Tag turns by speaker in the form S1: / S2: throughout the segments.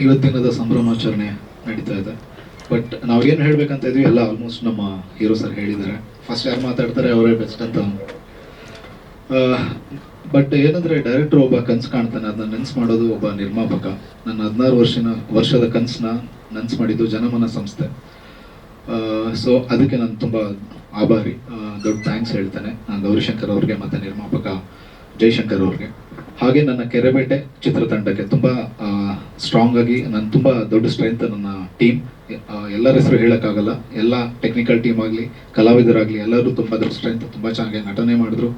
S1: ಇವತ್ತಿನದ ಸಂಭ್ರಮಾಚರಣೆ ನಡೀತಾ ಇದೆ. ಬಟ್ ನಾವೇನು ಹೇಳಬೇಕಂತ ಇದ್ವಿ ಎಲ್ಲ ಆಲ್ಮೋಸ್ಟ್ ನಮ್ಮ ಹೀರೋ ಸರ್ ಹೇಳಿದ್ದಾರೆ. ಫಸ್ಟ್ ಯಾರು ಮಾತಾಡ್ತಾರೆ ಅವರೇ ಬೆಸ್ಟ್ ಅಂತ. ಬಟ್ ಏನಂದರೆ ಡೈರೆಕ್ಟ್ರ್ ಒಬ್ಬ ಕನಸು ಕಾಣ್ತಾನೆ, ಅದನ್ನ ನೆನ್ಸು ಮಾಡೋದು ಒಬ್ಬ ನಿರ್ಮಾಪಕ. ನನ್ನ 16 ವರ್ಷದ ಕನಸನ್ನ ನೆನ್ಸು ಮಾಡಿದ್ದು ಜನಮನ ಸಂಸ್ಥೆ. ಸೊ ಅದಕ್ಕೆ ನಾನು ತುಂಬ ಆಭಾರಿ, ದೊಡ್ಡ ಥ್ಯಾಂಕ್ಸ್ ಹೇಳ್ತೇನೆ ಗೌರಿಶಂಕರ್ ಅವ್ರಿಗೆ ಮತ್ತು ನಿರ್ಮಾಪಕ ಜೈಶಂಕರ್ ಅವ್ರಿಗೆ. ಹಾಗೆ ನನ್ನ ಕೆರೆಬೇಟೆ ಚಿತ್ರತಂಡಕ್ಕೆ ತುಂಬ ಸ್ಟ್ರಾಂಗ್ ಆಗಿ ನಾನು ತುಂಬ ದೊಡ್ಡ ಸ್ಟ್ರೆಂತ್ ನನ್ನ ಟೀಮ್. ಎಲ್ಲರ ಹೆಸರು ಹೇಳೋಕ್ಕಾಗಲ್ಲ, ಎಲ್ಲ ಟೆಕ್ನಿಕಲ್ ಟೀಮ್ ಆಗಲಿ ಕಲಾವಿದರಾಗಲಿ ಎಲ್ಲರೂ ತುಂಬ ದೊಡ್ಡ ಸ್ಟ್ರೆಂತ್. ತುಂಬ ಚೆನ್ನಾಗಿ ನಟನೆ ಮಾಡಿದ್ರು,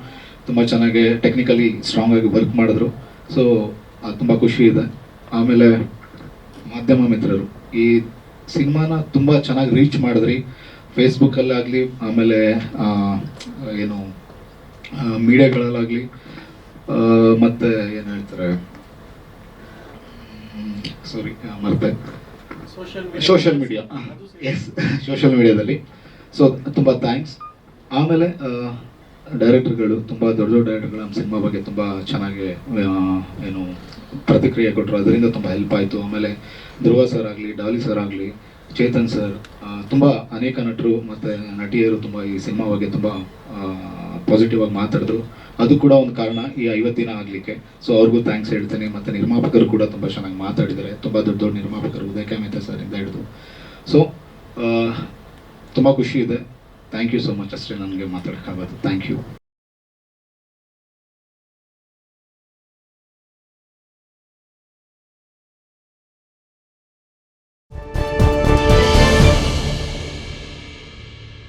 S1: ತುಂಬ ಚೆನ್ನಾಗಿ ಟೆಕ್ನಿಕಲಿ ಸ್ಟ್ರಾಂಗ್ ಆಗಿ ವರ್ಕ್ ಮಾಡಿದ್ರು. ಸೊ ತುಂಬ ಖುಷಿ ಇದೆ. ಆಮೇಲೆ ಮಾಧ್ಯಮ ಮಿತ್ರರು ಈ ಸಿನಿಮಾನ ತುಂಬ ಚೆನ್ನಾಗಿ ರೀಚ್ ಮಾಡಿದ್ರಿ. ಫೇಸ್ಬುಕ್ಕಲ್ಲಾಗಲಿ ಆಮೇಲೆ ಏನು ಮೀಡಿಯಾಗಳಲ್ಲಾಗಲಿ ಮತ್ತು ಏನು ಹೇಳ್ತಾರೆ, ಸಾರಿ ಮರ್ತೆ, ಸೋಷಿಯಲ್ ಮೀಡಿಯಾ, ಎಸ್ ಸೋಷಿಯಲ್ ಮೀಡಿಯಾದಲ್ಲಿ. ಸೊ ತುಂಬ ಥ್ಯಾಂಕ್ಸ್. ಆಮೇಲೆ ಡೈರೆಕ್ಟರ್ಗಳು ತುಂಬ ದೊಡ್ಡ ದೊಡ್ಡ ಡೈರೆಕ್ಟರ್ಗಳು ನಮ್ಮ ಸಿನಿಮಾ ಬಗ್ಗೆ ತುಂಬ ಚೆನ್ನಾಗಿ ಏನು ಪ್ರತಿಕ್ರಿಯೆ ಕೊಟ್ಟರು, ಅದರಿಂದ ತುಂಬ ಹೆಲ್ಪ್ ಆಯಿತು. ಆಮೇಲೆ ಧ್ರುವ ಸರ್ ಆಗಲಿ, ಡಾಲಿ ಸರ್ ಆಗಲಿ, ಚೇತನ್ ಸರ್, ತುಂಬ ಅನೇಕ ನಟರು ಮತ್ತು ನಟಿಯರು ತುಂಬ ಈ ಸಿನಿಮಾ ಬಗ್ಗೆ ತುಂಬ ಪಾಸಿಟಿವ್ ಆಗಿ ಮಾತಾಡಿದ್ರು. ಅದು ಕೂಡ ಒಂದು ಕಾರಣ ಈ 50 ದಿನ ಆಗಲಿಕ್ಕೆ. ಸೊ ಅವ್ರಿಗೂ ಥ್ಯಾಂಕ್ಸ್ ಹೇಳ್ತೇನೆ. ಮತ್ತು ನಿರ್ಮಾಪಕರು ಕೂಡ ತುಂಬ ಚೆನ್ನಾಗಿ ಮಾತಾಡಿದ್ದಾರೆ, ತುಂಬ ದೊಡ್ಡ ದೊಡ್ಡ ನಿರ್ಮಾಪಕರು, ಉದಯ ಮೆಹ್ತಾ ಸರಿಂದ ಹಿಡಿದು. ಸೊ ತುಂಬ ಖುಷಿ ಇದೆ. Thank you so much. ಅಷ್ಟೇ ನನಗೆ ಮಾತಾಡೋಕ್ಕಾಗೋದು. Thank you.